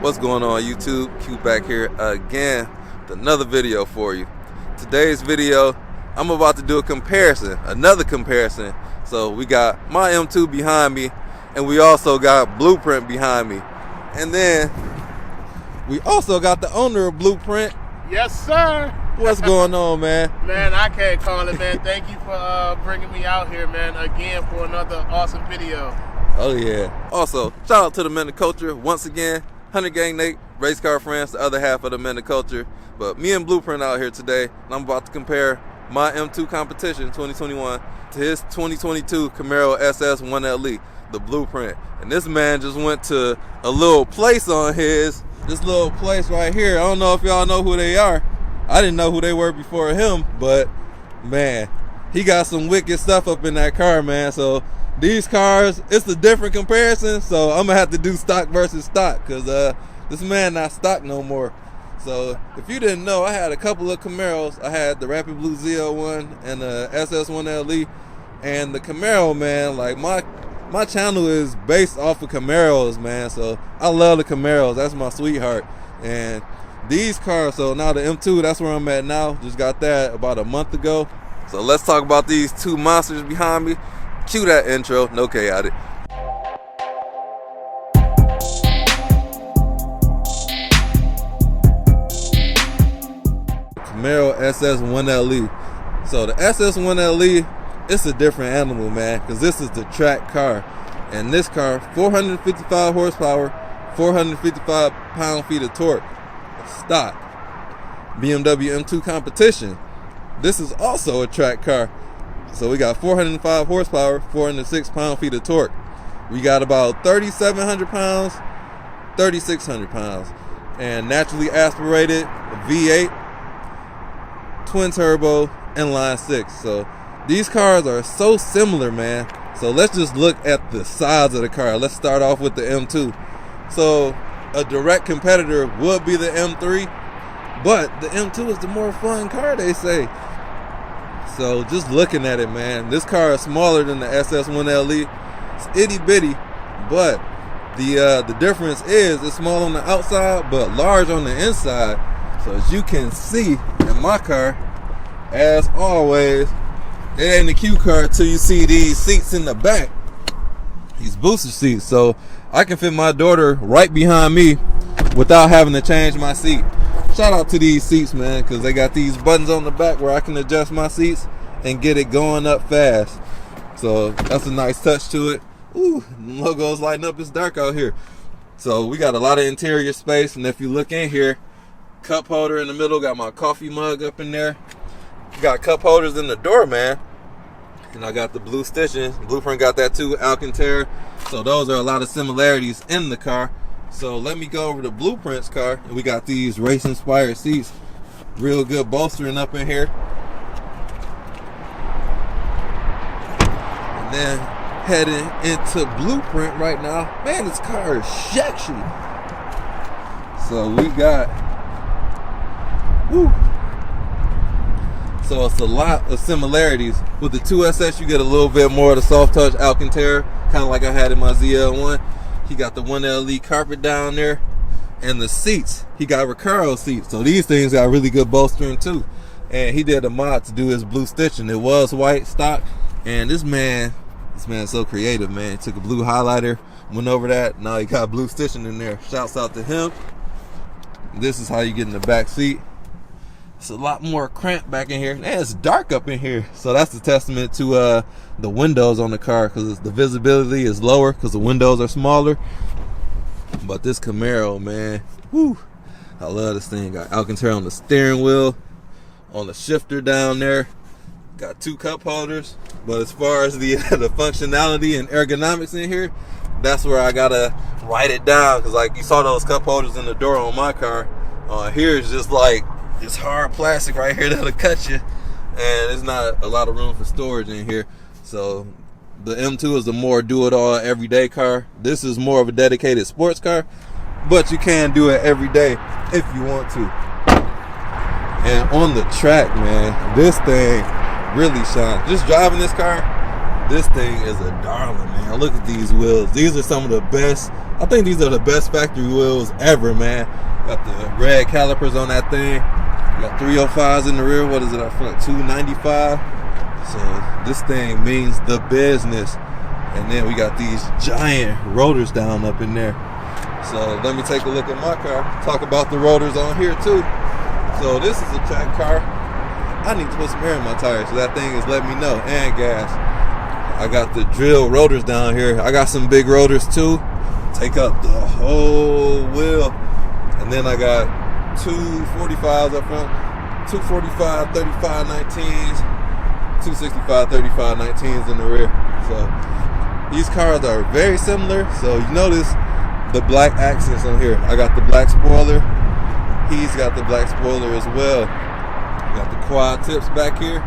What's going on YouTube? Q back here again with another video for you. Today's video, I'm about to do a comparison, another comparison. So we got my M2 behind me, and we also got Blueprint behind me. And then we also got the owner of Blueprint. Yes, sir. What's going on, man? Man, I can't call it, man. Thank you for bringing me out here, man, again for another awesome video. Oh yeah. Also, shout out to the Men of Culture once again. 100 Gang Nate, Race Car Friends, the other half of the Men of Culture. But me and Blueprint out here today, and I'm about to compare my M2 competition 2021 to his 2022 Camaro SS 1LE, the Blueprint. And this man just went to a little place on his, this little place right here. I don't know if y'all know who they are. I didn't know who they were before him, but man, he got some wicked stuff up in that car, man. So these cars, it's a different comparison, so I'm gonna have to do stock versus stock, because this man not stock no more. So if you didn't know, I had a couple of Camaros. I had the Rapid Blue ZL1 and the SS1LE, and the Camaro, man, like my channel is based off of Camaros, man. So I love the Camaros. That's my sweetheart. And these cars, so now the M2, that's where I'm at now. Just got that about a month ago. So let's talk about these two monsters behind me. Cue that intro, no chaotic. Camaro SS1LE. So the SS1LE, it's a different animal, man, because this is the track car. And this car, 455 horsepower, 455 pound-feet of torque, stock. BMW M2 competition. This is also a track car. So we got 405 horsepower, 406 pound-feet of torque. We got about 3,700 pounds, 3,600 pounds. And naturally aspirated V8, twin turbo, inline 6. So these cars are so similar, man. So let's just look at the size of the car. Let's start off with the M2. So a direct competitor would be the M3, but the M2 is the more fun car, they say. So just looking at it, man, this car is smaller than the SS1LE. It's itty bitty, but the difference is it's small on the outside but large on the inside. So as you can see in my car, as always, it ain't a Q car till you see these seats in the back, these booster seats. So I can fit my daughter right behind me without having to change my seat. Shout out to these seats, man, because they got these buttons on the back where I can adjust my seats and get it going up fast. So that's a nice touch to it. Ooh, the logo's lighting up. It's dark out here. So we got a lot of interior space, and if you look in here, cup holder in the middle, got my coffee mug up in there. Got cup holders in the door, man. And I got the blue stitching. Blueprint got that too, Alcantara. So those are a lot of similarities in the car. So let me go over to Blueprint's car. We got these race-inspired seats. Real good bolstering up in here. And then heading into Blueprint right now. Man, this car is sexy. So we got, woo. So it's a lot of similarities. With the 2SS, you get a little bit more of the soft touch Alcantara, kind of like I had in my ZL1. He got the 1LE carpet down there, and the seats, he got Recaro seats. So these things got really good bolstering too. And he did a mod to do his blue stitching. It was white stock, and this man's so creative, man. He took a blue highlighter, went over that. Now he got blue stitching in there. Shouts out to him. This is how you get in the back seat. It's a lot more cramped back in here, and it's dark up in here. So that's a testament to the windows on the car, because the visibility is lower because the windows are smaller. But this Camaro, man, whoo, I love this thing. Got Alcantara on the steering wheel, on the shifter down there. Got two cup holders. But as far as the functionality and ergonomics in here, that's where I gotta write it down, because like you saw those cup holders in the door on my car. Here is just like this hard plastic right here that'll cut you, and there's not a lot of room for storage in here. So the M2 is a more do-it-all everyday car. This is more of a dedicated sports car, but you can do it every day if you want to. And on the track, man, this thing really shines. Just driving this car, This thing is a darling, man. Look at these wheels. These are some of the best. I think these are the best factory wheels ever, man. Got the red calipers on that thing. Got 305s in the rear. What is it up front? 295. So this thing means the business. And then we got these giant rotors down up in there. So let me take a look at my car. Talk about the rotors on here too. So this is a track car. I need to put some air in my tires, so that thing is letting me know, and gas. I got the drill rotors down here. I got some big rotors too. Take up the whole wheel. And then I got 245s up front, 245 35 19s, 265 35 19s in the rear. So these cars are very similar. So you notice the black accents on here. I got the black spoiler. He's got the black spoiler as well. Got the quad tips back here.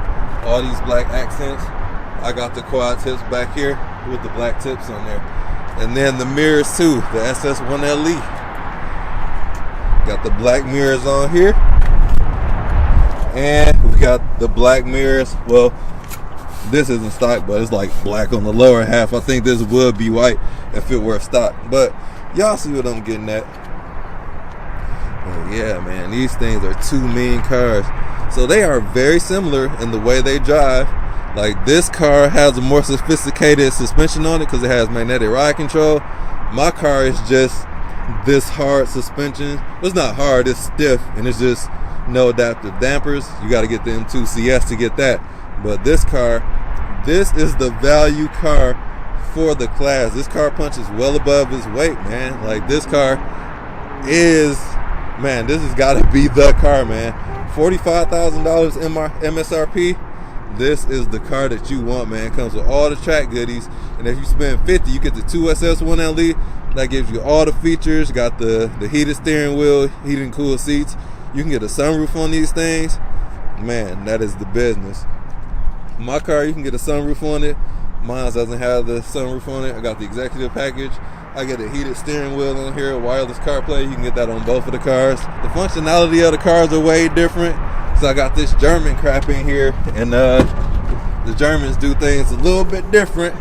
All these black accents. I got the quad tips back here with the black tips on there. And then the mirrors too, the SS1LE. Got the black mirrors on here. And we got the black mirrors. Well, this isn't stock, but it's like black on the lower half. I think this would be white if it were stock. But y'all see what I'm getting at. But yeah, man, these things are two mean cars. So they are very similar in the way they drive. Like this car has a more sophisticated suspension on it because it has magnetic ride control. My car is just this hard suspension. It's not hard, it's stiff, and it's just no adaptive dampers. You got to get the M2 CS to get that. But this car, this is the value car for the class. This car punches well above its weight, man. Like this car is, man, this has got to be the car, man. $45,000 MSRP. This is the car that you want, man. It comes with all the track goodies. And if you spend $50, you get the 2SS1LE. That gives you all the features. Got the heated steering wheel, heated and cooled seats. You can get a sunroof on these things. Man, that is the business. My car, you can get a sunroof on it. Mine doesn't have the sunroof on it. I got the executive package. I get a heated steering wheel on here, wireless CarPlay. You can get that on both of the cars. The functionality of the cars are way different. So I got this German crap in here, and the Germans do things a little bit different.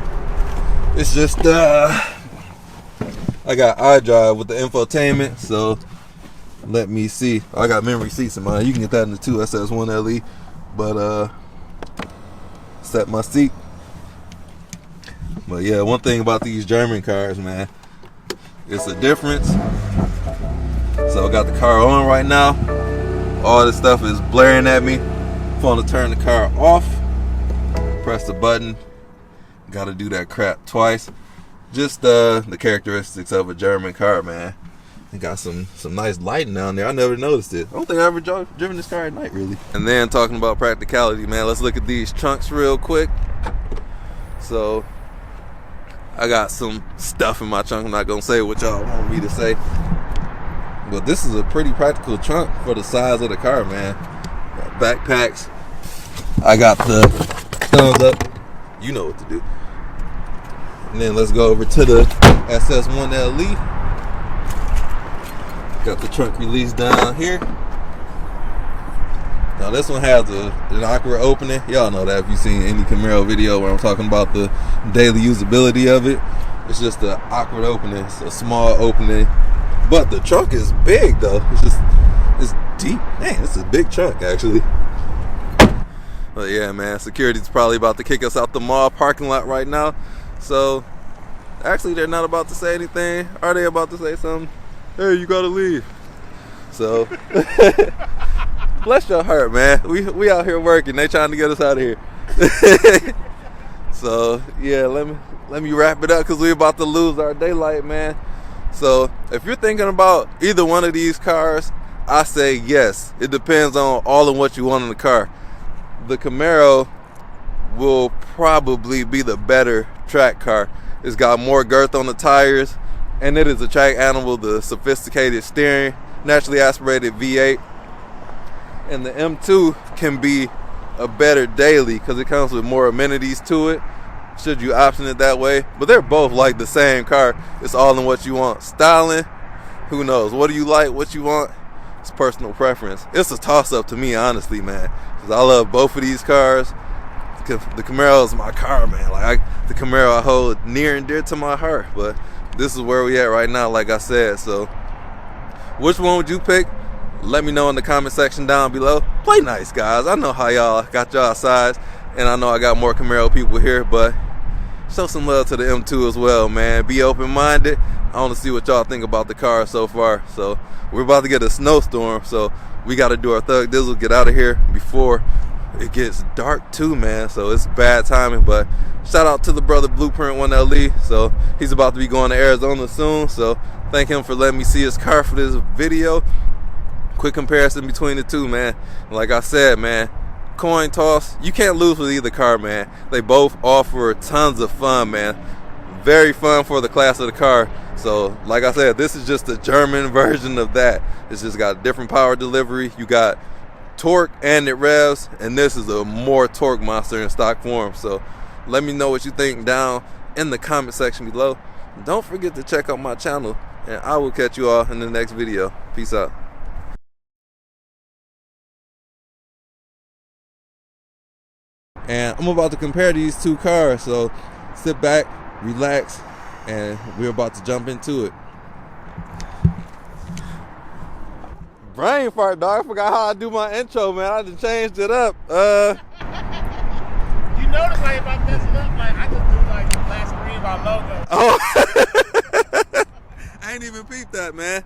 It's just I got iDrive with the infotainment. So let me see. I got memory seats in mine. You can get that in the 2SS1LE, but set my seat. But yeah, one thing about these German cars, man, it's a difference. So I got the car on right now. All this stuff is blaring at me. If I want to turn the car off, press the button. Got to do that crap twice. Just the characteristics of a German car, man. It got some nice lighting down there. I never noticed it. I don't think I ever driven this car at night, really. And then talking about practicality, man, let's look at these trunks real quick. So I got some stuff in my trunk. I'm not gonna say what y'all want me to say, but this is a pretty practical trunk for the size of the car, man. Got backpacks. I got the thumbs up. You know what to do. And then let's go over to the SS1LE. Got the trunk release down here. Now this one has an awkward opening. Y'all know that if you've seen any Camaro video where I'm talking about the daily usability of it. It's just an awkward opening. It's a small opening. But the trunk is big though. It's deep. Dang, it's a big trunk actually. But yeah, man, security's probably about to kick us out the mall parking lot right now. So actually they're not about to say anything. Are they about to say something? Hey, you gotta leave. So bless your heart, man. We out here working. They trying to get us out of here. So yeah, let me wrap it up because we about to lose our daylight, man. So if you're thinking about either one of these cars, I say yes. It depends on all of what you want in the car. The Camaro will probably be the better track car. It's got more girth on the tires, and it is a track animal. The sophisticated steering, naturally aspirated V8, and the M2 can be a better daily because it comes with more amenities to it, should you option it that way. But they're both like the same car. It's all in what you want. Styling, who knows? What do you like? What you want? It's personal preference. It's a toss-up to me, honestly, man, because I love both of these cars. the Camaro is my car, man. Like the Camaro I hold near and dear to my heart. But this is where we at right now, like I said. So which one would you pick? Let me know in the comment section down below. Play nice, guys. I know how y'all got y'all sides, and I know I got more Camaro people here, but show some love to the M2 as well, man. Be open-minded. I want to see what y'all think about the car so far. So we're about to get a snowstorm, so we got to do our thug dizzle, get out of here before it gets dark too, man. So it's bad timing, but shout out to the brother Blueprint 1LE. So he's about to be going to Arizona soon, so thank him for letting me see his car for this video. Quick comparison between the two, man. Like I said, man, coin toss, you can't lose with either car, man. They both offer tons of fun, man. Very fun for the class of the car. So like I said, this is just a German version of that. It's just got different power delivery. You got torque and it revs, and this is a more torque monster in stock form. So let me know what you think down in the comment section below. Don't forget to check out my channel, and I will catch you all in the next video. Peace out. And I'm about to compare these two cars, so sit back, relax, and we're about to jump into it. Brain fart, dog. I forgot how I do my intro, man. I just changed it up. You notice like if I mess it up, like I just do like the last screen of our logo. Oh, I ain't even peeped that, man.